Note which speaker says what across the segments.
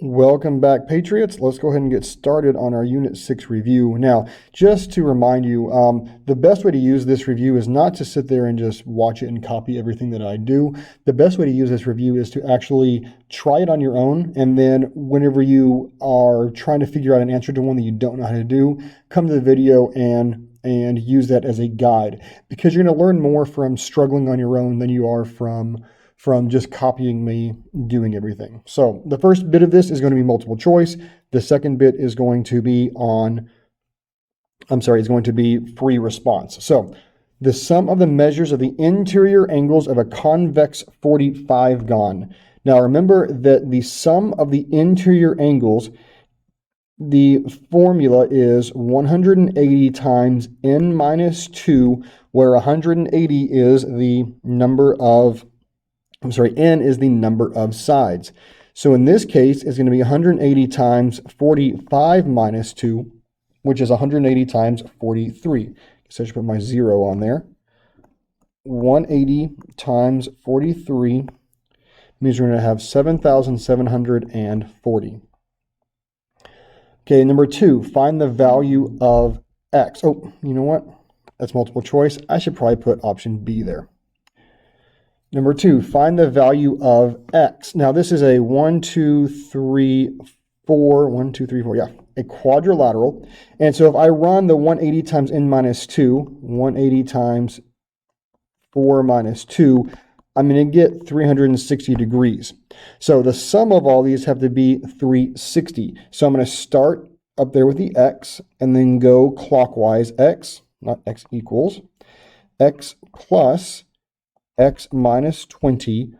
Speaker 1: Welcome back, Patriots. Let's go ahead and get started on our Unit 6 review. Now, just to remind you, the best way to use this review is not to sit there and just watch it and copy everything that I do. The best way to use this review is to actually try it on your own, and then whenever you are trying to figure out an answer to one that you don't know how to do, come to the video and use that as a guide, because you're going to learn more from struggling on your own than you are from just copying me doing everything. So the first bit of this is going to be multiple choice. The second bit is going to be is going to be free response. So the sum of the measures of the interior angles of a convex 45-gon. Now remember that the sum of the interior angles, the formula is 180 times n minus 2, where 180 is the number of n is the number of sides. So in this case, it's going to be 180 times 45 minus 2, which is 180 times 43. So I should put my 0 on there. 180 times 43 means we're going to have 7,740. Okay, number 2, find the value of x. Oh, you know what? That's multiple choice. I should probably put option B there. Number 2, find the value of x. Now this is a 1, 2, 3, 4, yeah, a quadrilateral. And so if I run the 180 times n minus 2, 180 times 4 minus 2, I'm going to get 360 degrees. So the sum of all these have to be 360. So I'm going to start up there with the x and then go clockwise. X, not x equals, x plus x minus 20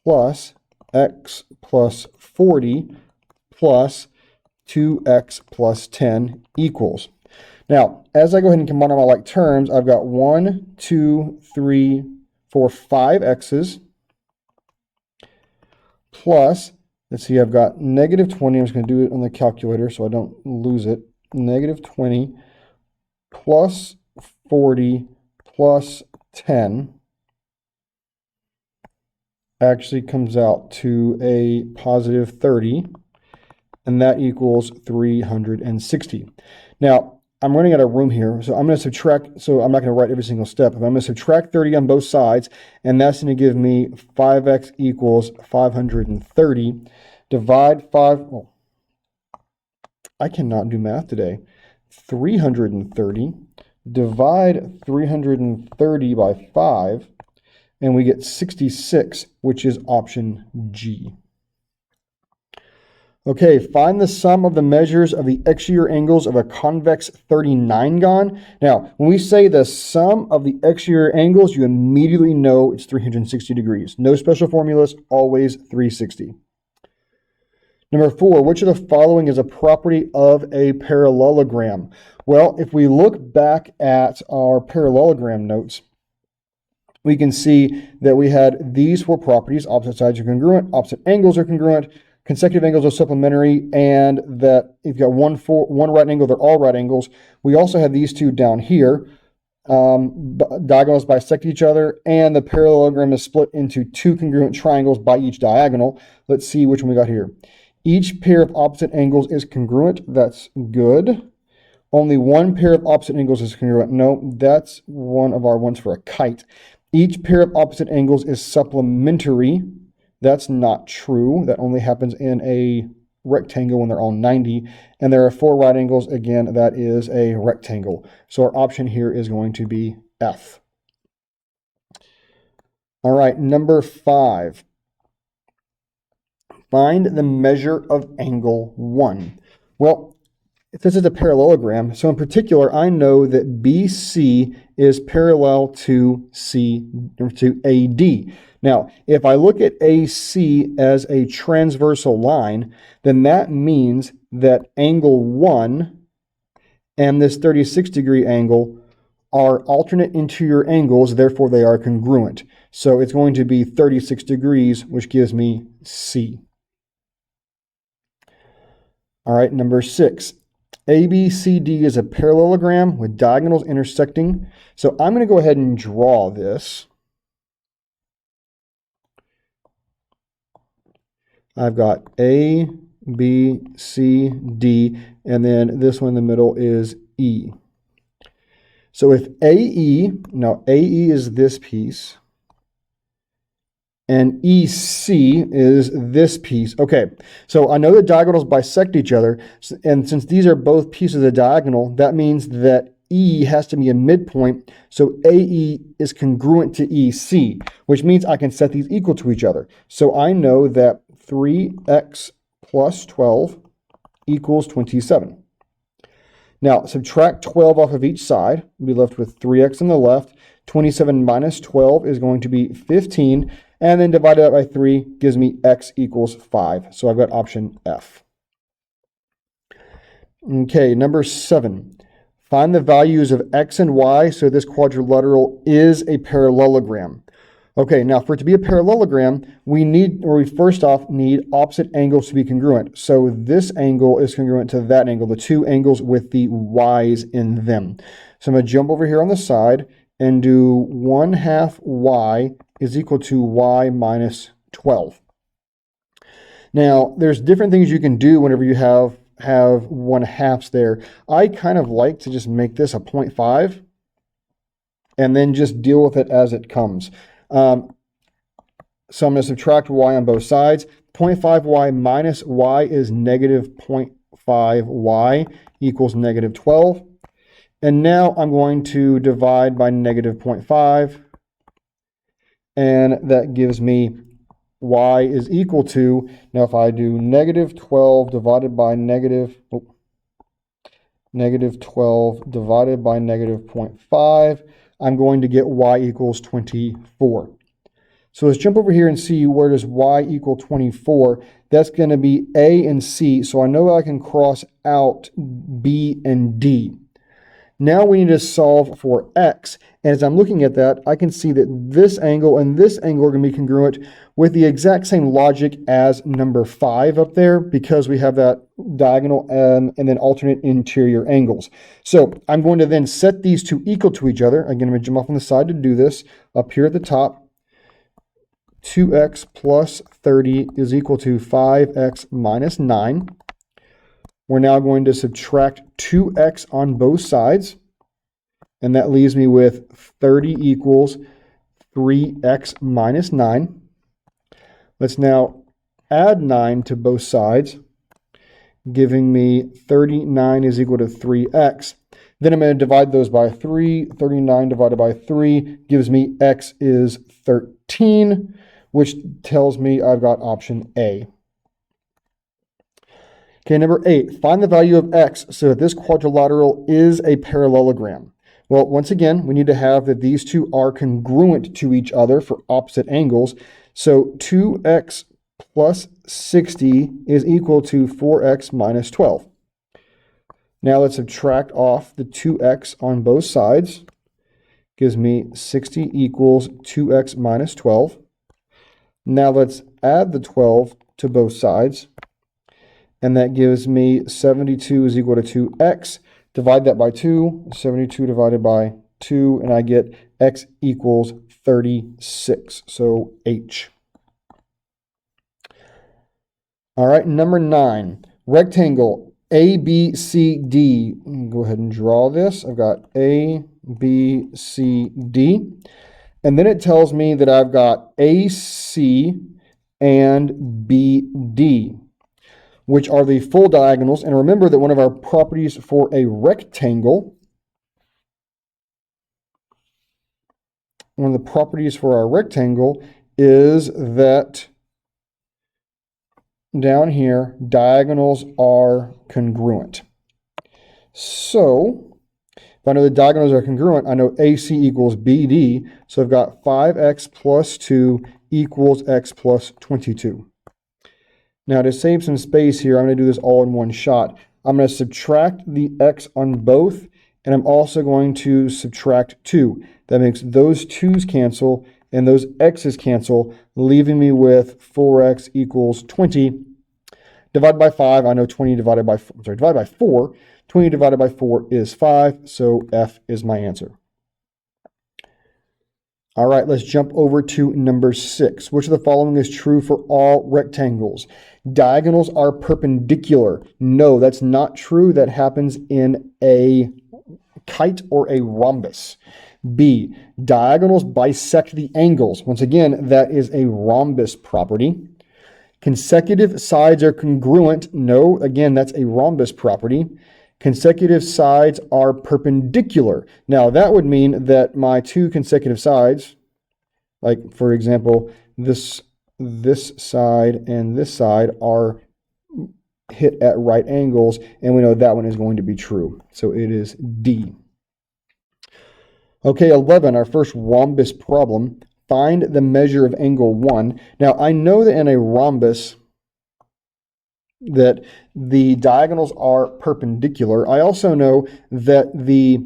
Speaker 1: plus x plus 40 plus 2x plus 10 equals. Now, as I go ahead and combine all my like terms, I've got 1, 2, 3, 4, 5 x's plus, let's see, I've got negative 20. I'm just going to do it on the calculator so I don't lose it. Negative 20 plus 40 plus 10 actually comes out to a positive 30, and that equals 360. Now, I'm running out of room here, so I'm going to subtract, so I'm not going to write every single step, but I'm going to subtract 30 on both sides, and that's going to give me 5x equals 530. Divide 5, oh, I cannot do math today. 330, divide 330 by 5, and we get 66, which is option G. Okay, find the sum of the measures of the exterior angles of a convex 39-gon. Now, when we say the sum of the exterior angles, you immediately know it's 360 degrees. No special formulas, always 360. Number 4, which of the following is a property of a parallelogram? Well, if we look back at our parallelogram notes, we can see that we had these 4 properties: opposite sides are congruent, opposite angles are congruent, consecutive angles are supplementary, and that if you've got one right angle, they're all right angles. We also have these 2 down here. Diagonals bisect each other, and the parallelogram is split into 2 congruent triangles by each diagonal. Let's see which one we got here. Each pair of opposite angles is congruent. That's good. Only one pair of opposite angles is congruent. No, that's one of our ones for a kite. Each pair of opposite angles is supplementary. That's not true. That only happens in a rectangle when they're all 90. And there are 4 right angles. Again, that is a rectangle. So our option here is going to be F. All right, number 5. Find the measure of angle 1. Well, this is a parallelogram, so in particular, I know that BC is parallel to AD. Now, if I look at AC as a transversal line, then that means that angle 1 and this 36-degree angle are alternate interior angles, therefore they are congruent. So it's going to be 36 degrees, which gives me C. All right, number 6. ABCD is a parallelogram with diagonals intersecting. So I'm going to go ahead and draw this. I've got A, B, C, D, and then this one in the middle is E. So if AE, now AE is this piece, and EC is this piece. Okay, so I know the diagonals bisect each other, and since these are both pieces of the diagonal, that means that E has to be a midpoint, so AE is congruent to EC, which means I can set these equal to each other. So I know that 3x plus 12 equals 27. Now, subtract 12 off of each side. We'll be left with 3x on the left. 27 minus 12 is going to be 15. And then divided that by 3 gives me x equals 5. So I've got option F. Okay, number 7. Find the values of x and y so this quadrilateral is a parallelogram. Okay, now for it to be a parallelogram, we first off need opposite angles to be congruent. So this angle is congruent to that angle, the two angles with the y's in them. So I'm going to jump over here on the side and do 1/2 y is equal to y minus 12. Now, there's different things you can do whenever you have 1/2s there. I kind of like to just make this a 0.5 and then just deal with it as it comes. So I'm going to subtract y on both sides. 0.5y minus y is negative 0.5y equals negative 12. And now I'm going to divide by negative 0.5. And that gives me y is equal to, now if I do negative 12 divided by negative 12 divided by negative 0.5, I'm going to get y equals 24. So let's jump over here and see where does y equal 24. That's going to be A and C. So I know I can cross out B and D. Now we need to solve for x. And as I'm looking at that, I can see that this angle and this angle are going to be congruent with the exact same logic as number 5 up there, because we have that diagonal and then alternate interior angles. So I'm going to then set these two equal to each other. Again, I'm going to jump off on the side to do this. Up here at the top, 2x plus 30 is equal to 5x minus 9. We're now going to subtract 2x on both sides, and that leaves me with 30 equals 3x minus 9. Let's now add 9 to both sides, giving me 39 is equal to 3x. Then I'm going to divide those by 3. 39 divided by 3 gives me x is 13, which tells me I've got option A. Okay, number 8, find the value of x so that this quadrilateral is a parallelogram. Well, once again, we need to have that these two are congruent to each other for opposite angles. So 2x plus 60 is equal to 4x minus 12. Now let's subtract off the 2x on both sides. Gives me 60 equals 2x minus 12. Now let's add the 12 to both sides. And that gives me 72 is equal to 2x. Divide that by 2. 72 divided by 2. And I get x equals 36. So H. All right, number 9. Rectangle ABCD. Go ahead and draw this. I've got A, B, C, D. And then it tells me that I've got AC and BD, which are the full diagonals. And remember that one of our properties for a rectangle, is that down here, diagonals are congruent. So if I know the diagonals are congruent, I know AC equals BD. So I've got 5x plus 2 equals x plus 22. Now to save some space here, I'm going to do this all in one shot. I'm going to subtract the x on both, and I'm also going to subtract 2. That makes those 2's cancel and those x's cancel, leaving me with 4x equals 20. Divide by 5, I know 20 divided by 4. 20 divided by 4 is 5, so F is my answer. All right, let's jump over to number 6. Which of the following is true for all rectangles? Diagonals are perpendicular. No, that's not true. That happens in a kite or a rhombus. B, diagonals bisect the angles. Once again, that is a rhombus property. Consecutive sides are congruent. No, again, that's a rhombus property. Consecutive sides are perpendicular. Now, that would mean that my two consecutive sides, like, for example, this side and this side are hit at right angles, and we know that one is going to be true. So it is D. Okay, 11, our first rhombus problem. Find the measure of angle 1. Now, I know that in a rhombus that the diagonals are perpendicular. I also know that the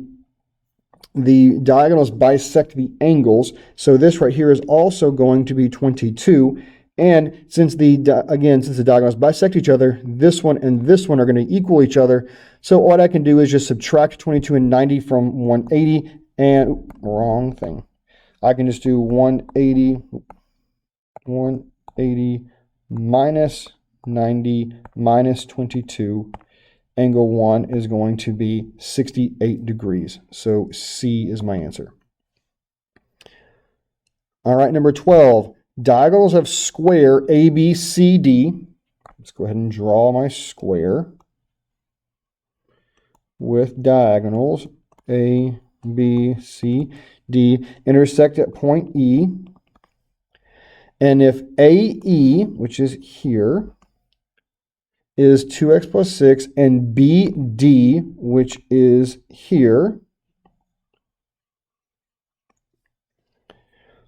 Speaker 1: diagonals bisect the angles. So this right here is also going to be 22. And since the diagonals bisect each other, this one and this one are going to equal each other. So what I can do is just subtract 22 and 90 from 180, and wrong thing. I can just do 180 minus 90 minus 22. Angle 1 is going to be 68 degrees. So C is my answer. All right, number 12. Diagonals of square ABCD. Let's go ahead and draw my square with diagonals A, B, C, D. Intersect at point E. And if AE, which is here, is 2x plus 6, and BD, which is here,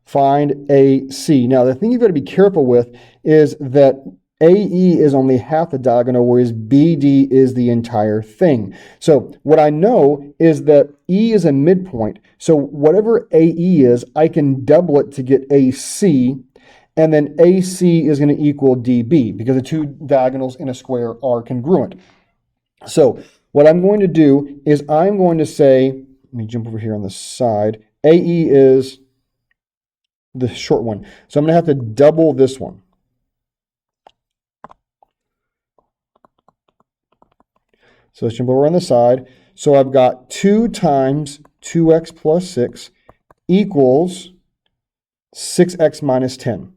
Speaker 1: find AC. Now, the thing you've got to be careful with is that AE is only half the diagonal, whereas BD is the entire thing. So what I know is that E is a midpoint. So whatever AE is, I can double it to get AC, and then AC is going to equal DB because the two diagonals in a square are congruent. So what I'm going to do is I'm going to say, let me jump over here on the side, AE is the short one. So I'm going to have to double this one. So let's jump over on the side. So I've got 2 times 2x plus 6 equals 6x minus 10.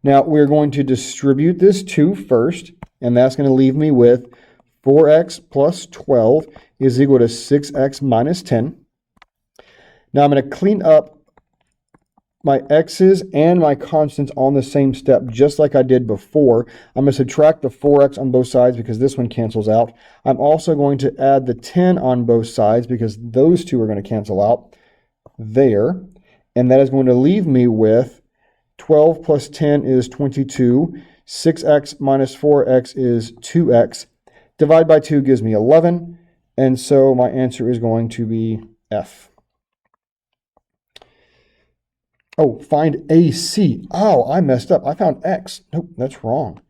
Speaker 1: Now we're going to distribute this 2 first, and that's going to leave me with 4x plus 12 is equal to 6x minus 10. Now I'm going to clean up my x's and my constants on the same step, just like I did before. I'm going to subtract the 4x on both sides because this one cancels out. I'm also going to add the 10 on both sides because those two are going to cancel out there. And that is going to leave me with 12 plus 10 is 22. 6x minus 4x is 2x. Divide by 2 gives me 11. And so my answer is going to be F. Oh, find AC. Oh, I messed up. I found X. Nope, that's wrong.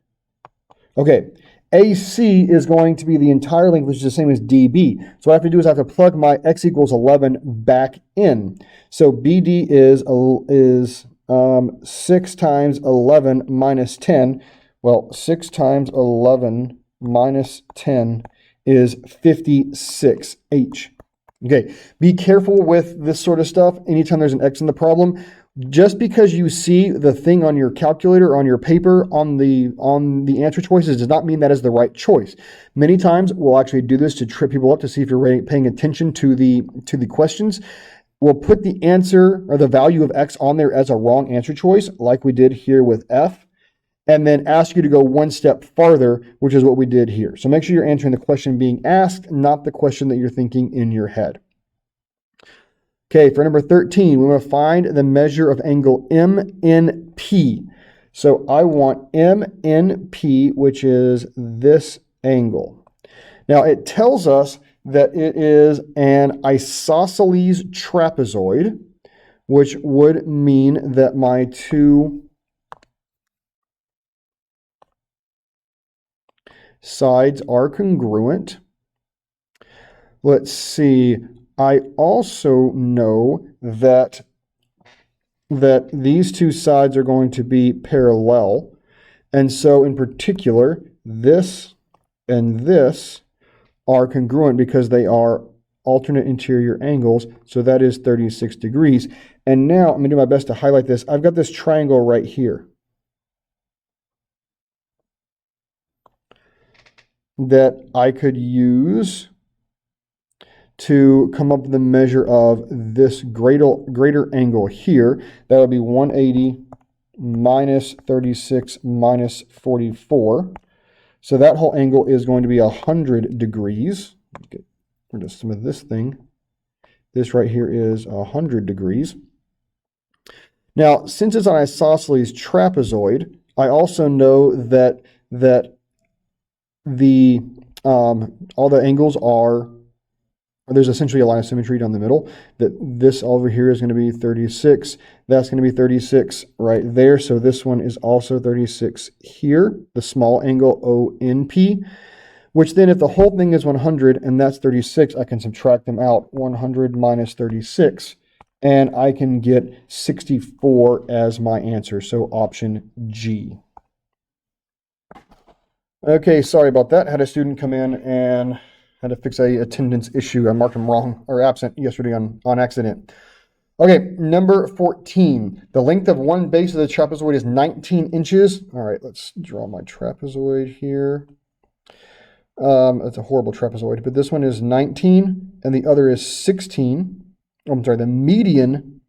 Speaker 1: Okay, AC is going to be the entire length, which is the same as DB. So what I have to do is I have to plug my X equals 11 back in. So BD is 6 times 11 minus 10. Well, 6 times 11 minus 10 is 56H. Okay, be careful with this sort of stuff anytime there's an X in the problem. Just because you see the thing on your calculator, on your paper, on the answer choices does not mean that is the right choice. Many times we'll actually do this to trip people up to see if you're paying attention to the questions. We'll put the answer or the value of X on there as a wrong answer choice, like we did here with F, and then ask you to go one step farther, which is what we did here. So make sure you're answering the question being asked, not the question that you're thinking in your head. Okay, for number 13, we want to find the measure of angle MNP. So I want MNP, which is this angle. Now it tells us that it is an isosceles trapezoid, which would mean that my two sides are congruent. Let's see. I also know that these two sides are going to be parallel. And so in particular, this and this are congruent because they are alternate interior angles. So that is 36 degrees. And now I'm going to do my best to highlight this. I've got this triangle right here that I could use to come up with the measure of this greater angle here. That would be 180 minus 36 minus 44. So that whole angle is going to be 100 degrees. Get rid of some of this thing. This right here is 100 degrees. Now, since it's an isosceles trapezoid, I also know that the all the angles are, there's essentially a line of symmetry down the middle, that this over here is going to be 36. That's going to be 36 right there. So this one is also 36 here, the small angle ONP, which then if the whole thing is 100 and that's 36, I can subtract them out. 100 minus 36, and I can get 64 as my answer. So option G. Okay, sorry about that. Had a student come in and had to fix a attendance issue. I marked him wrong or absent yesterday on accident. Okay, number 14. The length of one base of the trapezoid is 19 inches. All right, let's draw my trapezoid here. That's a horrible trapezoid, but this one is 19 and the other is 16. Oh, I'm sorry, the median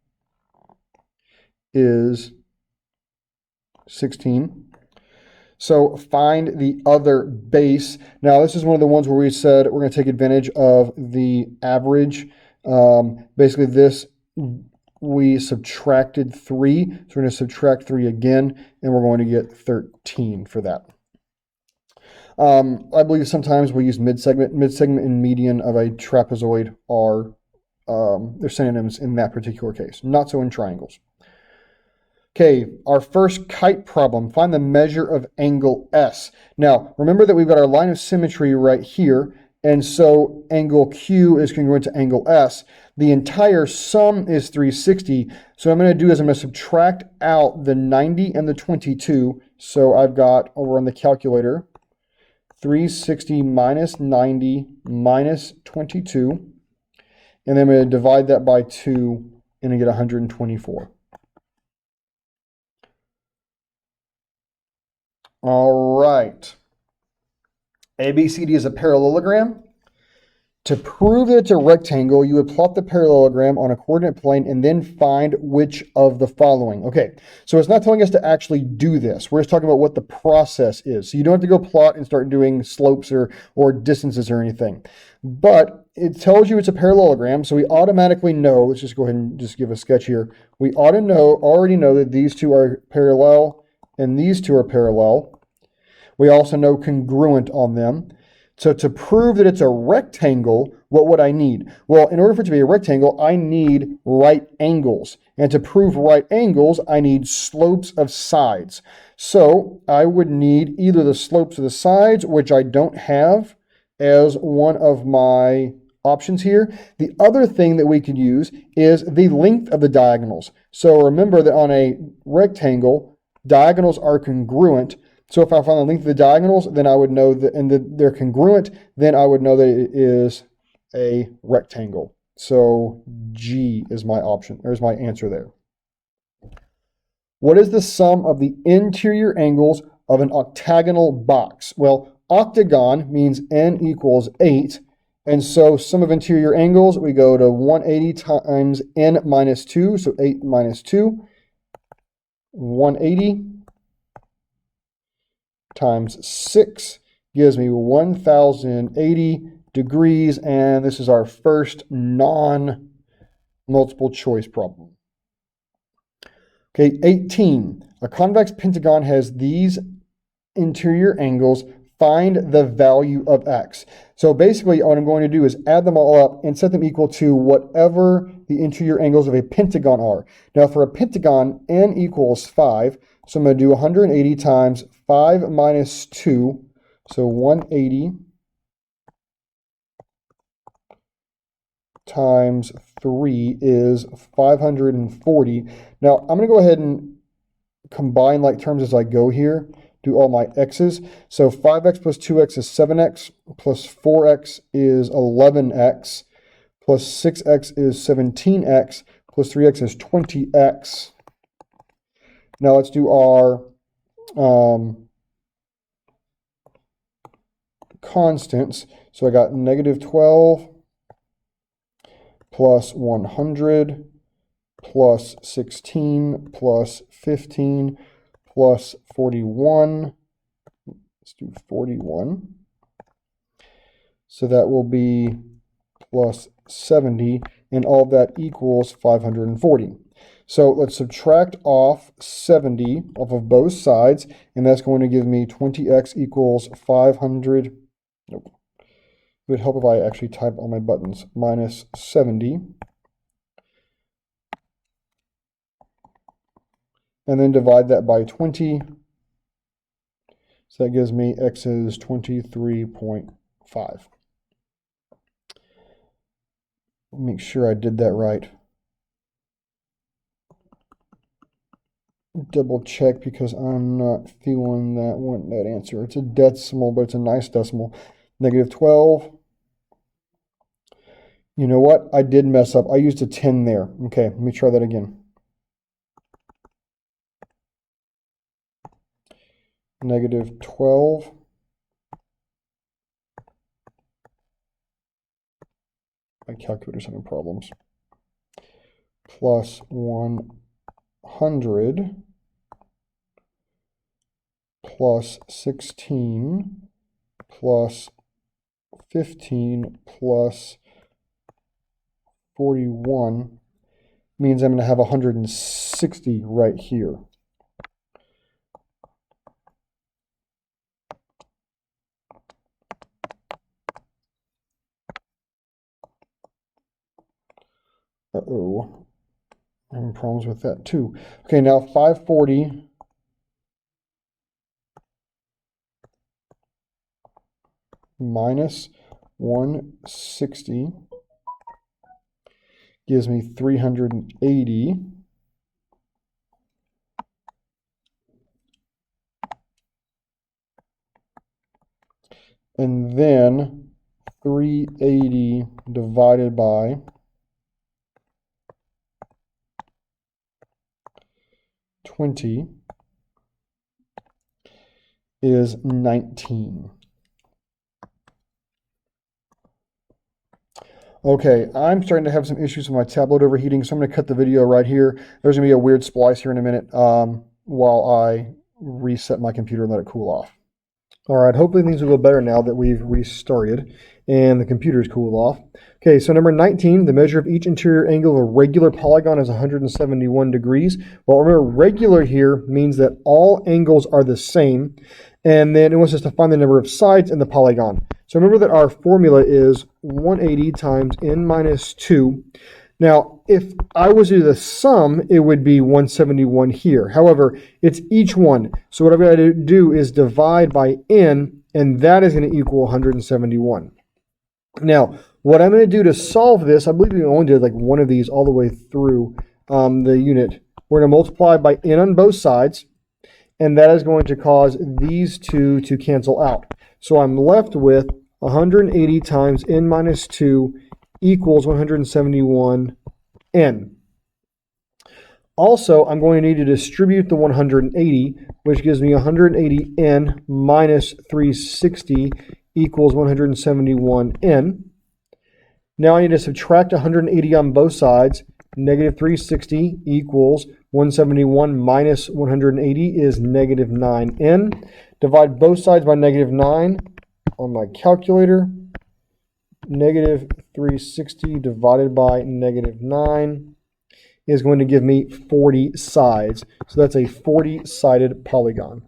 Speaker 1: is 16. So find the other base. Now, this is one of the ones where we said we're going to take advantage of the average. Basically, this, we subtracted 3. So we're going to subtract 3 again, and we're going to get 13 for that. I believe sometimes we use mid-segment. Mid-segment and median of a trapezoid are they're synonyms in that particular case. Not so in triangles. Okay, our first kite problem, find the measure of angle S. Now, remember that we've got our line of symmetry right here, and so angle Q is congruent to angle S. The entire sum is 360, so what I'm going to do is I'm going to subtract out the 90 and the 22. So I've got, over on the calculator, 360 minus 90 minus 22, and then I'm going to divide that by 2, and I get 124. All right. ABCD is a parallelogram. To prove that it's a rectangle, you would plot the parallelogram on a coordinate plane and then find which of the following. Okay, so it's not telling us to actually do this. We're just talking about what the process is. So you don't have to go plot and start doing slopes or distances or anything. But it tells you it's a parallelogram, so we automatically know, let's just go ahead and just give a sketch here. We already know that these two are parallel and these two are parallel. We also know congruent on them. So to prove that it's a rectangle, what would I need? Well, in order for it to be a rectangle, I need right angles. And to prove right angles, I need slopes of sides. So I would need either the slopes of the sides, which I don't have as one of my options here. The other thing that we could use is the length of the diagonals. So remember that on a rectangle, diagonals are congruent. So if I find the length of the diagonals, then I would know that, and they're congruent, then I would know that it is a rectangle. So G is my option, or is my answer there. What is the sum of the interior angles of an octagonal box? Well, octagon means n equals 8. And so sum of interior angles, we go to 180 times n minus 2. So 8 minus 2, 180. Times 6 gives me 1080 degrees, and this is our first non-multiple choice problem. Okay, 18. A convex pentagon has these interior angles. Find the value of x. So basically what I'm going to do is add them all up and set them equal to whatever the interior angles of a pentagon are. Now for a pentagon, n equals 5. So I'm going to do 180 times 5 minus 2, so 180 times 3 is 540. Now, I'm going to go ahead and combine like terms as I go here, do all my x's. So 5x plus 2x is 7x, plus 4x is 11x, plus 6x is 17x, plus 3x is 20x. Now let's do our constants. So I got negative 12 plus 100 plus 16 plus 15 plus 41. Let's do 41. So that will be plus 70, and all of that equals 540. So let's subtract off 70 off of both sides, and that's going to give me 20x equals 500. Nope. It would help if I actually type all my buttons. Minus 70. And then divide that by 20. So that gives me x is 23.5. Make sure I did that right. Double check because I'm not feeling that answer. It's a decimal, but it's a nice decimal. Negative 12. You know what? I did mess up. I used a 10 there. Okay, let me try that again. Negative 12. My calculator's having problems. Plus 100 plus 16 plus 15 plus 41 means I'm going to have 160 right here. Uh-oh. I'm having problems with that too. Okay, now 540 minus 160 gives me 380. And then 380 divided by 20 is 19. Okay, I'm starting to have some issues with my tablet overheating, so I'm going to cut the video right here. There's going to be a weird splice here in a minute while I reset my computer and let it cool off. All right, hopefully things will go better now that we've restarted and the computer's cooled off. Okay, so number 19, the measure of each interior angle of a regular polygon is 171 degrees. Well, remember, regular here means that all angles are the same, and then it wants us to find the number of sides in the polygon. So remember that our formula is 180 times n minus 2. Now, if I was to do the sum, it would be 171 here. However, it's each one. So what I've got to do is divide by n, and that is going to equal 171. Now, what I'm going to do to solve this, I believe we only did like one of these all the way through the unit. We're going to multiply by n on both sides, and that is going to cause these two to cancel out. So I'm left with 180 times n minus 2 equals 171n. Also, I'm going to need to distribute the 180, which gives me 180n minus 360 equals 171n. Now I need to subtract 180 on both sides. Negative 360 equals 171 minus 180 is negative 9n. Divide both sides by negative 9 on my calculator. Negative 360 divided by negative 9 is going to give me 40 sides. So that's a 40-sided polygon.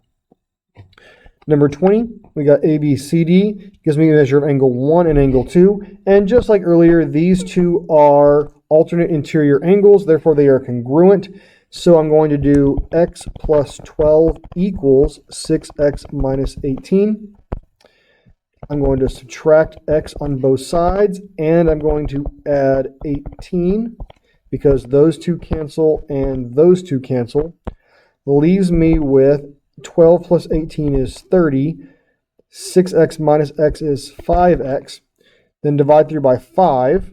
Speaker 1: Number 20, we got ABCD. Gives me a measure of angle 1 and angle 2. And just like earlier, these two are alternate interior angles. Therefore, they are congruent. So I'm going to do x plus 12 equals 6x minus 18. I'm going to subtract x on both sides, and I'm going to add 18 because those two cancel and those two cancel. Leaves me with 12 plus 18 is 30. 6x minus x is 5x. Then divide through by 5.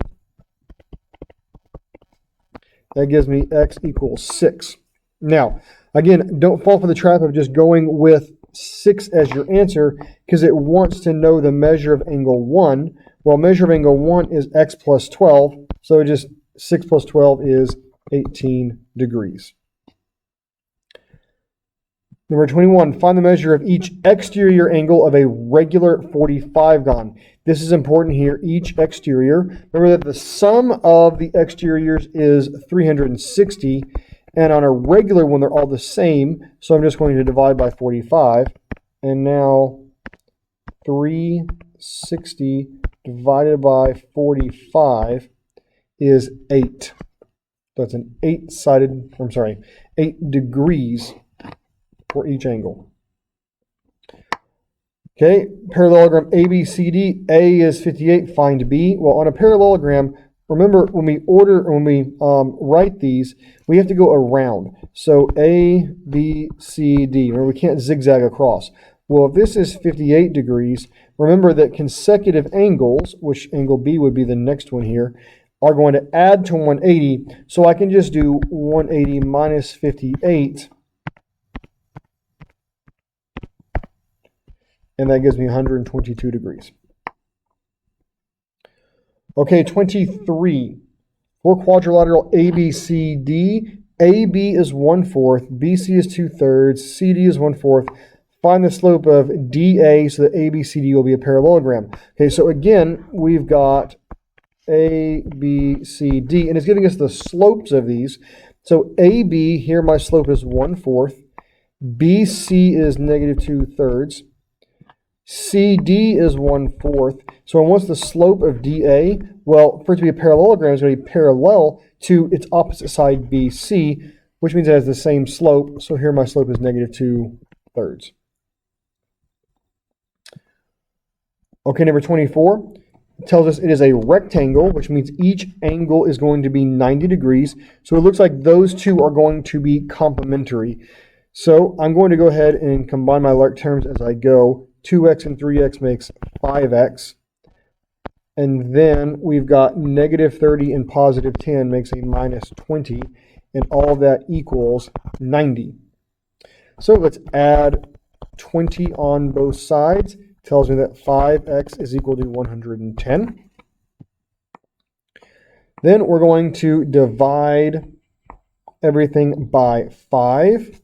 Speaker 1: That gives me x equals 6. Now, again, don't fall for the trap of just going with 6 as your answer because it wants to know the measure of angle 1. Well, measure of angle 1 is x plus 12, so just 6 plus 12 is 18 degrees. Number 21, find the measure of each exterior angle of a regular 45-gon. This is important here, each exterior. Remember that the sum of the exteriors is 360, and on a regular one, they're all the same, so I'm just going to divide by 45, and now 360 divided by 45 is 8. That's an 8 degrees for each angle. Okay, parallelogram ABCD. A is 58, find B. Well, on a parallelogram, remember when we write these, we have to go around. So A, B, C, D. Remember, we can't zigzag across. Well, if this is 58 degrees, remember that consecutive angles, which angle B would be the next one here, are going to add to 180. So I can just do 180 minus 58. And that gives me 122 degrees. Okay, 23. For quadrilateral ABCD, AB is 1/4, BC is 2/3, CD is 1/4. Find the slope of DA so that ABCD will be a parallelogram. Okay, so again, we've got ABCD, and it's giving us the slopes of these. So AB, here my slope is 1/4. BC is negative 2/3. CD is 1/4. So what's the slope of DA? Well, for it to be a parallelogram, it's going to be parallel to its opposite side BC, which means it has the same slope. So here my slope is negative 2/3. Okay, number 24 tells us it is a rectangle, which means each angle is going to be 90 degrees. So it looks like those two are going to be complementary. So I'm going to go ahead and combine my like terms as I go. 2x and 3x makes 5x. And then we've got negative 30 and positive 10 makes a minus 20. And all of that equals 90. So let's add 20 on both sides. Tells me that 5x is equal to 110. Then we're going to divide everything by 5.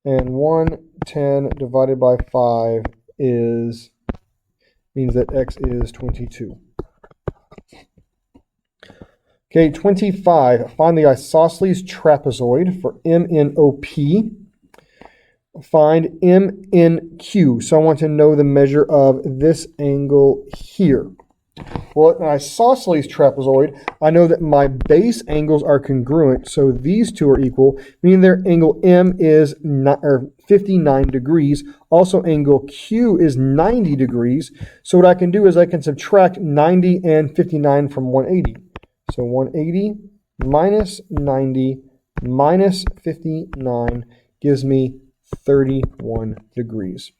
Speaker 1: And 110 divided by 5 means that x is 22. Okay, 25. Find the isosceles trapezoid for MNOP. Find MNQ. So I want to know the measure of this angle here. Well, an isosceles trapezoid, I know that my base angles are congruent, so these two are equal, meaning their angle M is 59 degrees. Also, angle Q is 90 degrees. So what I can do is I can subtract 90 and 59 from 180. So 180 minus 90 minus 59 gives me 31 degrees.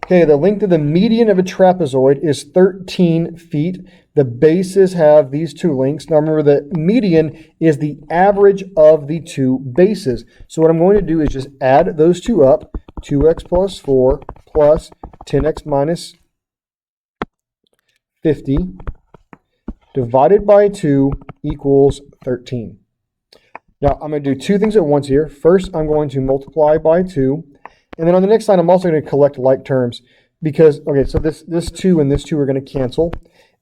Speaker 1: Okay, the length of the median of a trapezoid is 13 feet. The bases have these two lengths. Now remember that median is the average of the two bases. So what I'm going to do is just add those two up. 2x plus 4 plus 10x minus 50 divided by 2 equals 13. Now I'm going to do two things at once here. First, I'm going to multiply by 2. And then on the next line, I'm also going to collect like terms because, okay, so this 2 and this 2 are going to cancel.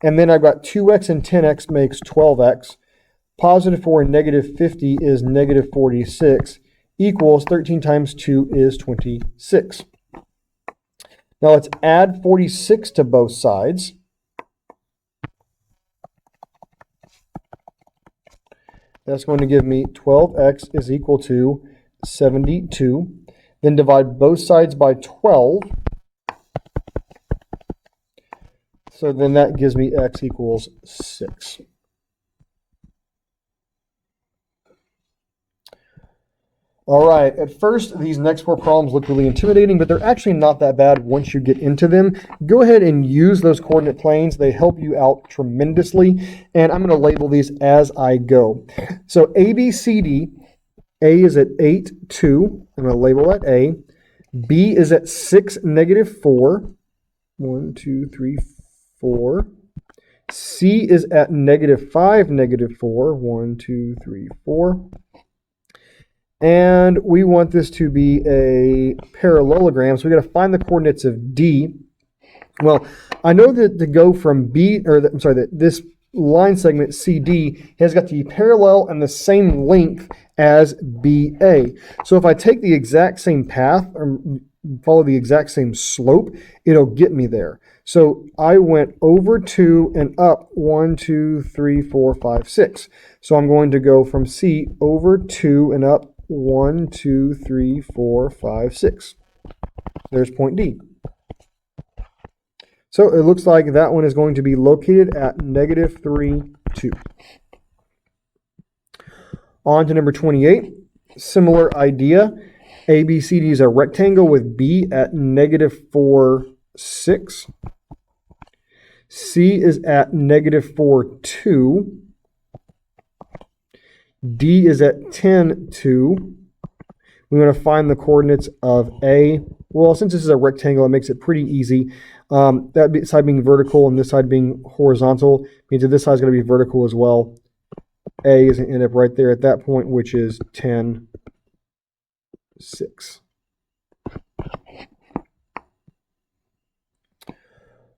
Speaker 1: And then I've got 2x and 10x makes 12x. Positive 4 and negative 50 is negative 46 equals 13 times 2 is 26. Now let's add 46 to both sides. That's going to give me 12x is equal to 72. then divide both sides by 12. So then that gives me x equals 6. All right, at first, these next 4 problems look really intimidating, but they're actually not that bad once you get into them. Go ahead and use those coordinate planes. They help you out tremendously, and I'm going to label these as I go. So A, B, C, D, A is at 8, 2. I'm going to label that A. B is at 6, negative 4. 1, 2, 3, 4. C is at negative 5, negative 4. 1, 2, 3, 4. And we want this to be a parallelogram, so we got to find the coordinates of D. Well, I know that to go from B, or that this line segment CD has got to be parallel and the same length as BA. So if I take the exact same path or follow the exact same slope, it'll get me there. So I went over 2 and up 1, 2, 3, 4, 5, 6. So I'm going to go from C over 2 and up 1, 2, 3, 4, 5, 6. There's point D. So it looks like that one is going to be located at negative 3, 2. On to number 28. Similar idea. ABCD is a rectangle with B at negative 4, 6. C is at negative 4, 2. D is at 10, 2. We want to find the coordinates of A. Well, since this is a rectangle, it makes it pretty easy. That side being vertical and this side being horizontal means that this side is going to be vertical as well. A is going to end up right there at that point, which is 10, 6.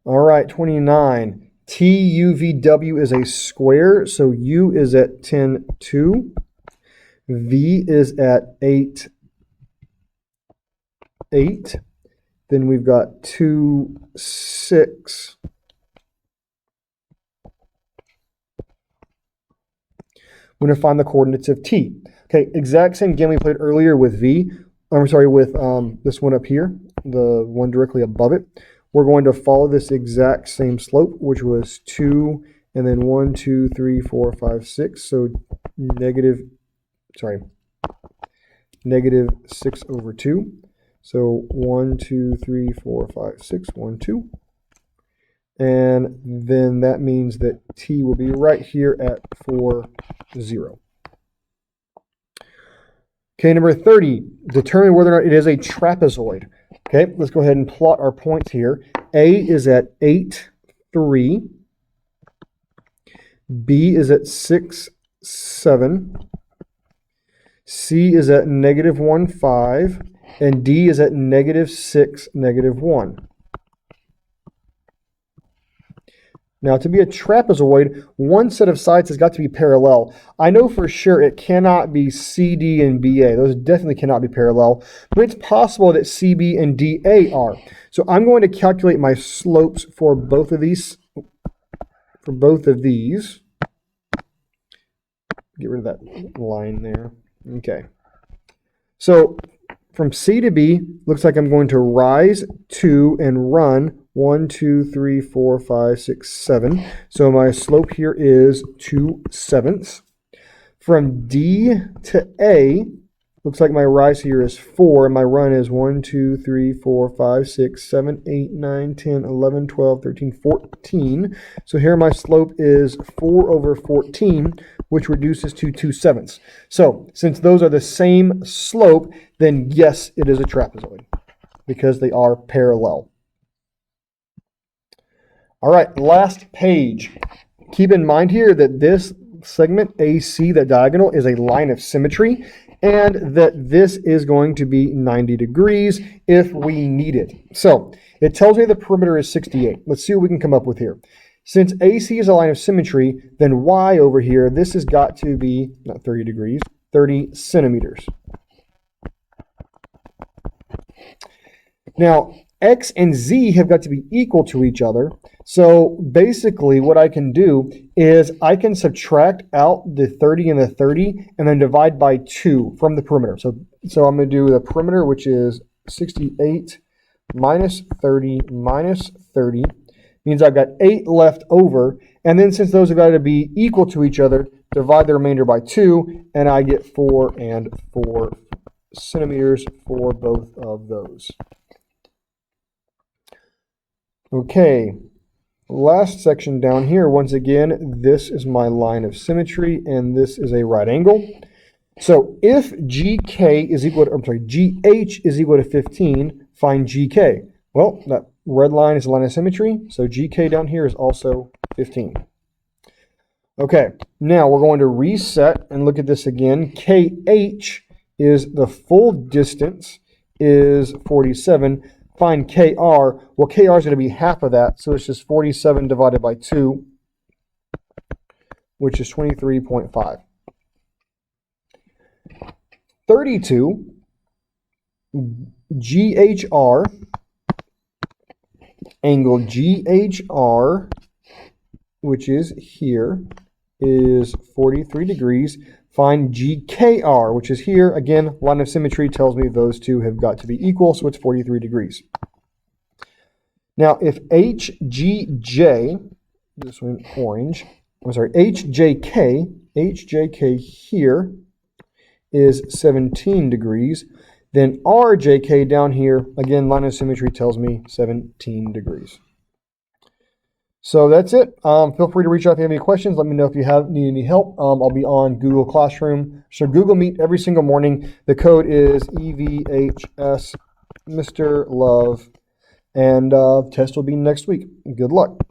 Speaker 1: All right, 29. TUVW is a square, so U is at 10, 2. V is at 8, 8. Then we've got 2, 6. We're going to find the coordinates of T. Okay, exact same game we played earlier with V. I'm sorry, with this one up here, the one directly above it. We're going to follow this exact same slope, which was 2, and then 1, 2, 3, 4, 5, 6. So negative 6 over 2. So 1, 2, 3, 4, 5, 6, 1, 2. And then that means that T will be right here at 4, 0. Okay, number 30. Determine whether or not it is a trapezoid. Okay, let's go ahead and plot our points here. A is at 8, 3. B is at 6, 7. C is at negative 1, 5. And D is at negative 6, negative 1. Now, to be a trapezoid, one set of sides has got to be parallel. I know for sure it cannot be CD and BA. Those definitely cannot be parallel. But it's possible that CB and DA are. So I'm going to calculate my slopes for both of these. Get rid of that line there. Okay. So from C to B, looks like I'm going to rise 2 and run 1, 2, 3, 4, 5, 6, 7. So my slope here is 2/7. From D to A, looks like my rise here is 4, and my run is 1, 2, 3, 4, 5, 6, 7, 8, 9, 10, 11, 12, 13, 14. So here my slope is 4 over 14, which reduces to 2/7. So since those are the same slope, then yes, it is a trapezoid because they are parallel. All right, last page. Keep in mind here that this segment AC, that diagonal, is a line of symmetry, and that this is going to be 90 degrees if we need it. So it tells me the perimeter is 68. Let's see what we can come up with here. Since AC is a line of symmetry, then Y over here, this has got to be not 30 degrees, 30 centimeters. Now, X and Z have got to be equal to each other. So basically what I can do is I can subtract out the 30 and the 30 and then divide by 2 from the perimeter. So I'm going to do the perimeter, which is 68 minus 30 minus 30. Means I've got 8 left over. And then since those have got to be equal to each other, divide the remainder by 2, and I get 4 and 4 centimeters for both of those. Okay, last section down here, once again, this is my line of symmetry, and this is a right angle. So if GK is equal to, GH is equal to 15, find GK. Well, that red line is a line of symmetry, so GK down here is also 15. Okay, now we're going to reset and look at this again. KH is the full distance is 47. Find KR. Well, KR is going to be half of that, so it's just 47 divided by 2, which is 23.5. 32 GHR, angle GHR, which is here, is 43 degrees. Find GKR, which is here. Again, line of symmetry tells me those two have got to be equal, so it's 43 degrees. Now, if HGJ, this one orange, HJK here is 17 degrees, then RJK down here, again, line of symmetry tells me 17 degrees. So that's it. Feel free to reach out if you have any questions. Let me know if you need any help. I'll be on Google Classroom. So Google Meet every single morning. The code is EVHS Mr. Love. And test will be next week. Good luck.